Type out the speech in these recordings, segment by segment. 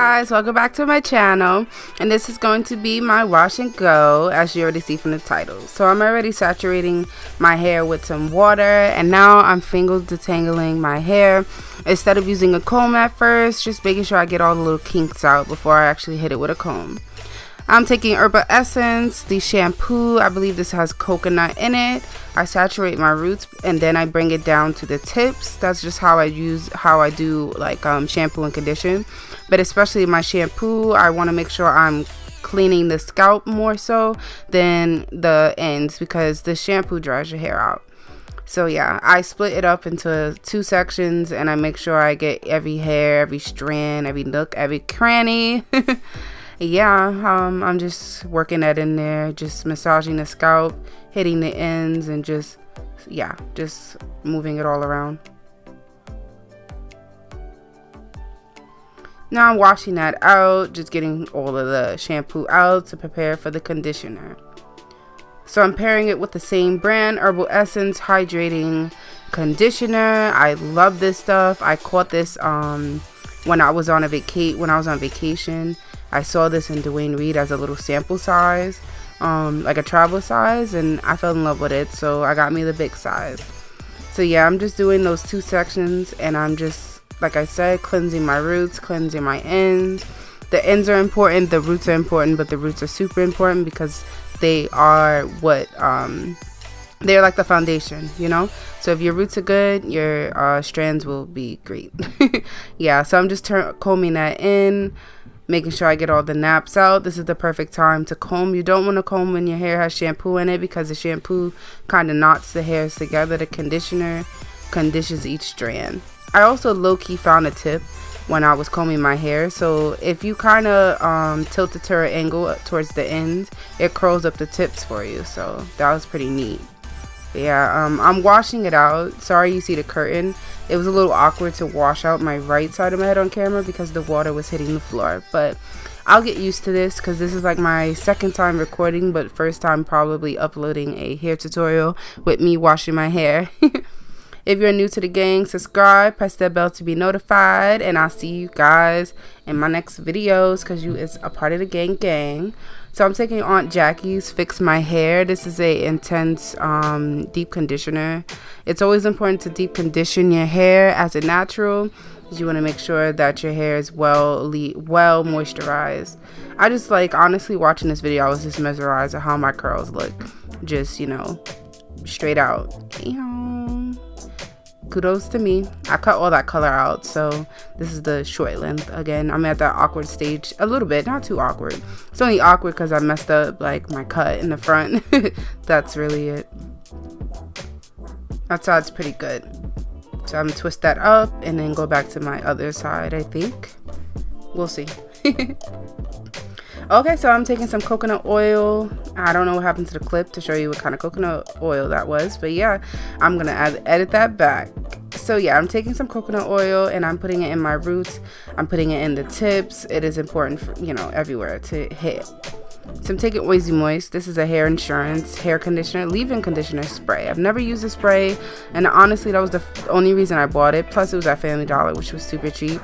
guys, welcome back to my channel, and this is going to be my wash and go, as you already see from the title. So I'm already saturating my hair with some water, and now I'm finger detangling my hair instead of using a comb at first, just making sure I get all the little kinks out before I actually hit it with a comb. I'm taking Herbal Essence, the shampoo. I believe this has coconut in it. I saturate my roots and then I bring it down to the tips. That's just how I do like shampoo and condition. But especially my shampoo, I want to make sure I'm cleaning the scalp more so than the ends, because the shampoo dries your hair out. So yeah, I split it up into 2 sections and I make sure I get every hair, every strand, every nook, every cranny. Yeah, I'm just working that in there, just massaging the scalp, hitting the ends, and just moving it all around. Now I'm washing that out, just getting all of the shampoo out to prepare for the conditioner. So I'm pairing it with the same brand, Herbal Essence Hydrating Conditioner. I love this stuff. I caught this when I was on vacation. I saw this in Dwayne Reed as a little sample size, like a travel size, and I fell in love with it, so I got me the big size. So yeah, I'm just doing those 2 sections, and I'm just, like I said, cleansing my roots, cleansing my ends. The ends are important, the roots are important, but the roots are super important because they are what, they're like the foundation, you know? So if your roots are good, your strands will be great. Yeah, so I'm just combing that in, making sure I get all the naps out. This is the perfect time to comb. You don't want to comb when your hair has shampoo in it, because the shampoo kind of knots the hairs together. The conditioner conditions each strand. I also low-key found a tip when I was combing my hair. So if you kind of tilt it to an angle towards the ends, it curls up the tips for you. So that was pretty neat. Yeah, I'm washing it out. Sorry you see the curtain. It was a little awkward to wash out my right side of my head on camera because the water was hitting the floor, but I'll get used to this because this is like my second time recording, but first time probably uploading a hair tutorial with me washing my hair. If you're new to the gang, subscribe, press that bell to be notified, and I'll see you guys in my next videos because you is a part of the gang. So I'm taking Aunt Jackie's Fix My Hair. This is a intense deep conditioner. It's always important to deep condition your hair as a natural. You want to make sure that your hair is well moisturized. I just like, honestly, watching this video, I was just mesmerized at how my curls look. Just, you know, straight out. Kudos to me. I cut all that color out, so this is the short length. Again, I'm at that awkward stage a little bit, not too awkward. It's only awkward because I messed up like my cut in the front. That's really it. That side's pretty good. So I'm gonna twist that up and then go back to my other side, I think. We'll see. Okay, so I'm taking some coconut oil. I don't know what happened to the clip to show you what kind of coconut oil that was, but yeah, I'm gonna edit that back. So yeah, I'm taking some coconut oil and I'm putting it in my roots. I'm putting it in the tips. It is important for, you know, everywhere to hit. So I'm taking Oisy Moist. This is a hair insurance hair conditioner, leave-in conditioner spray. I've never used a spray, and honestly, that was the only reason I bought it. Plus, it was at Family Dollar, which was super cheap.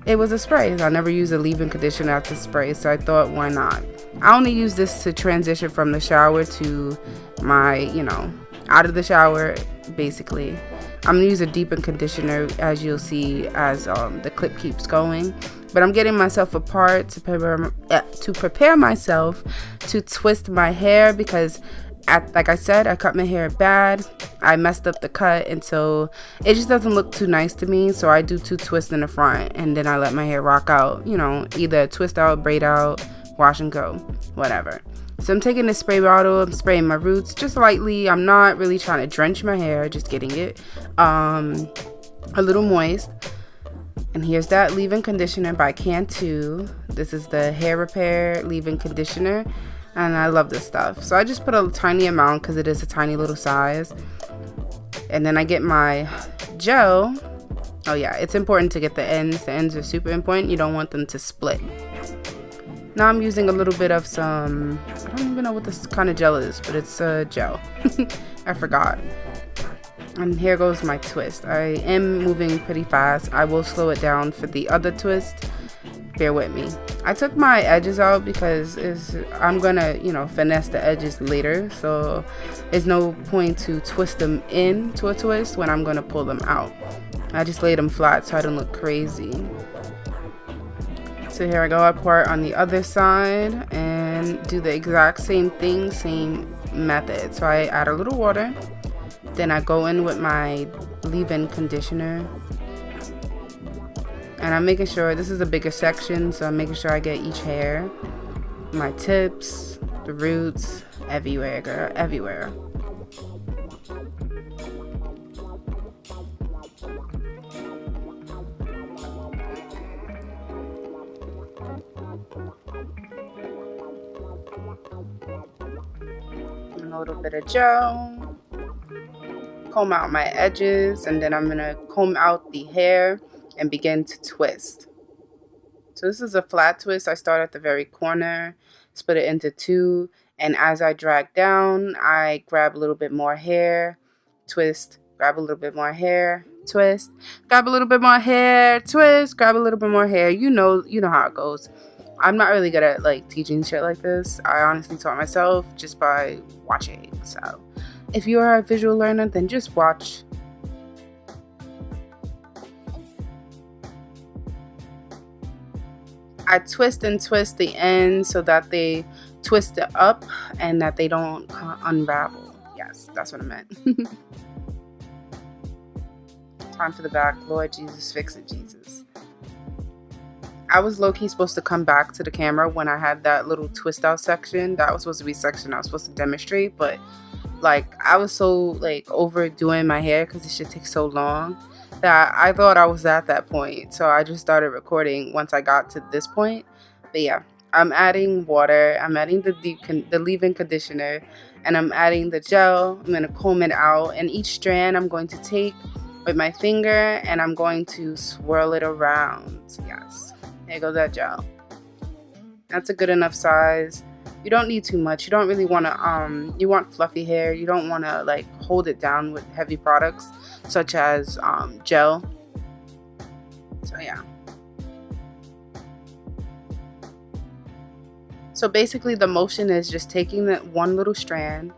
It was a spray. I never used a leave-in conditioner as a spray, so I thought, why not? I only use this to transition from the shower to my, you know, out of the shower, basically. I'm gonna use a deepen conditioner, as you'll see as the clip keeps going. But I'm getting myself apart to prepare myself to twist my hair because, like I said, I cut my hair bad. I messed up the cut, and so it just doesn't look too nice to me. So I do 2 twists in the front, and then I let my hair rock out. You know, either twist out, braid out, wash and go, whatever. So I'm taking this spray bottle, I'm spraying my roots just lightly. I'm not really trying to drench my hair, just getting it a little moist. And here's that leave-in conditioner by Cantu. This is the hair repair leave-in conditioner, and I love this stuff. So I just put a tiny amount because it is a tiny little size. And then I get my gel. Oh yeah, it's important to get the ends. The ends are super important. You don't want them to split. Now I'm using a little bit of some, I don't even know what this kind of gel is, but it's a gel. I forgot. And here goes my twist. I am moving pretty fast. I will slow it down for the other twist. here with me. I took my edges out because I'm gonna, you know, finesse the edges later, so there's no point to twist them into a twist when I'm gonna pull them out. I just laid them flat so I don't look crazy. So here I go, I pour it on the other side and do the exact same thing, same method. So I add a little water, then I go in with my leave-in conditioner, and I'm making sure this is a bigger section, so I'm making sure I get each hair, my tips, the roots, everywhere, girl, everywhere. A little bit of gel, comb out my edges, and then I'm gonna comb out the hair and begin to twist. So this is a flat twist. I start at the very corner, split it into two, and as I drag down, I grab a little bit more hair, twist, grab a little bit more hair, twist, grab a little bit more hair, twist, grab a little bit more hair. You know how it goes. I'm not really good at like teaching shit like this. I honestly taught myself just by watching. So if you are a visual learner, then just watch. I twist and twist the ends so that they twist it up and that they don't unravel. Yes, that's what I meant. Time for the back. Lord Jesus, fix it, Jesus. I was low-key supposed to come back to the camera when I had that little twist out section. That was supposed to be section I was supposed to demonstrate, but like I was so like overdoing my hair because this shit takes so long that I thought I was at that point. So I just started recording once I got to this point. But yeah, I'm adding water, I'm adding the leave-in conditioner, and I'm adding the gel. I'm going to comb it out, and each strand I'm going to take with my finger and I'm going to swirl it around. Yes. There goes that gel. That's a good enough size. You don't need too much. You don't really want to you want fluffy hair. You don't want to like hold it down with heavy products such as gel. So yeah. So basically the motion is just taking that one little strand.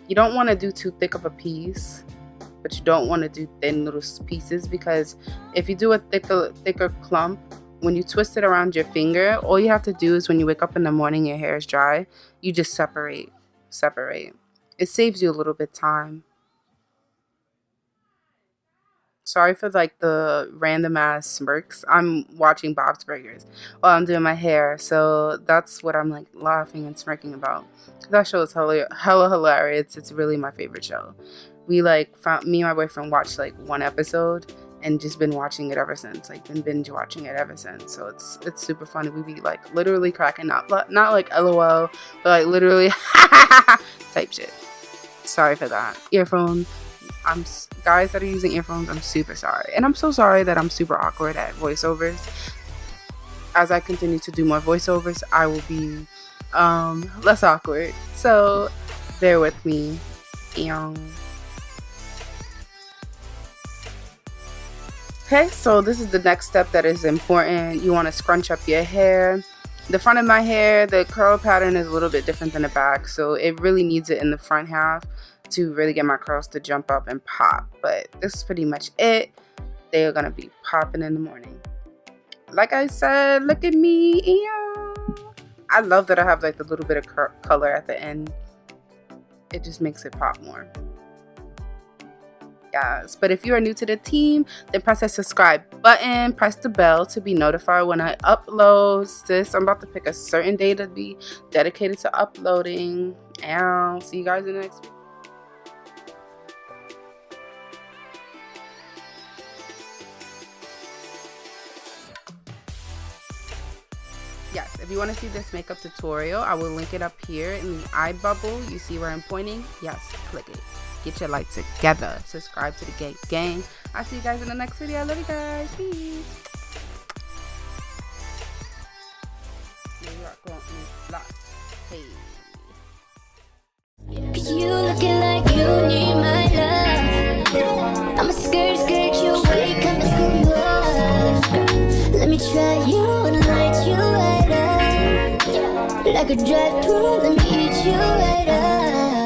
You don't want to do too thick of a piece, but you don't want to do thin little pieces, because if you do a thicker clump, when you twist it around your finger, all you have to do is when you wake up in the morning, your hair is dry, you just separate. It saves you a little bit of time. Sorry for like the random ass smirks. I'm watching Bob's Burgers while I'm doing my hair, so that's what I'm like laughing and smirking about. That show is hella hilarious. It's really my favorite show. We like me and my boyfriend watched like one episode and just been watching it ever since. Like been binge watching it ever since. So it's super funny. We be like literally cracking up, not like LOL, but like literally type shit. Sorry for that. Earphones. Guys that are using earphones, I'm super sorry. And I'm so sorry that I'm super awkward at voiceovers. As I continue to do more voiceovers, I will be less awkward. So bear with me. Okay, so this is the next step that is important. You want to scrunch up your hair. The front of my hair, the curl pattern is a little bit different than the back, so it really needs it in the front half to really get my curls to jump up and pop. But this is pretty much it. They are gonna be popping in the morning. Like I said, look at me. I love that I have like the little bit of color at the end. It just makes it pop more. Yes, but if you are new to the team, then press that subscribe button, press the bell to be notified when I upload. Sis, I'm about to pick a certain day to be dedicated to uploading, and I'll see you guys in the next video. Yes, if you want to see this makeup tutorial, I will link it up here in the eye bubble. You see where I'm pointing? Yes, click it. Get your life together. Subscribe to the gang. I'll see you guys in the next video. I love you guys. Peace. Hey. You looking like you need my love. I'm a skirt, you wake up and screw you up. Let me try you and light you like a drive-thru. Let me eat you right up.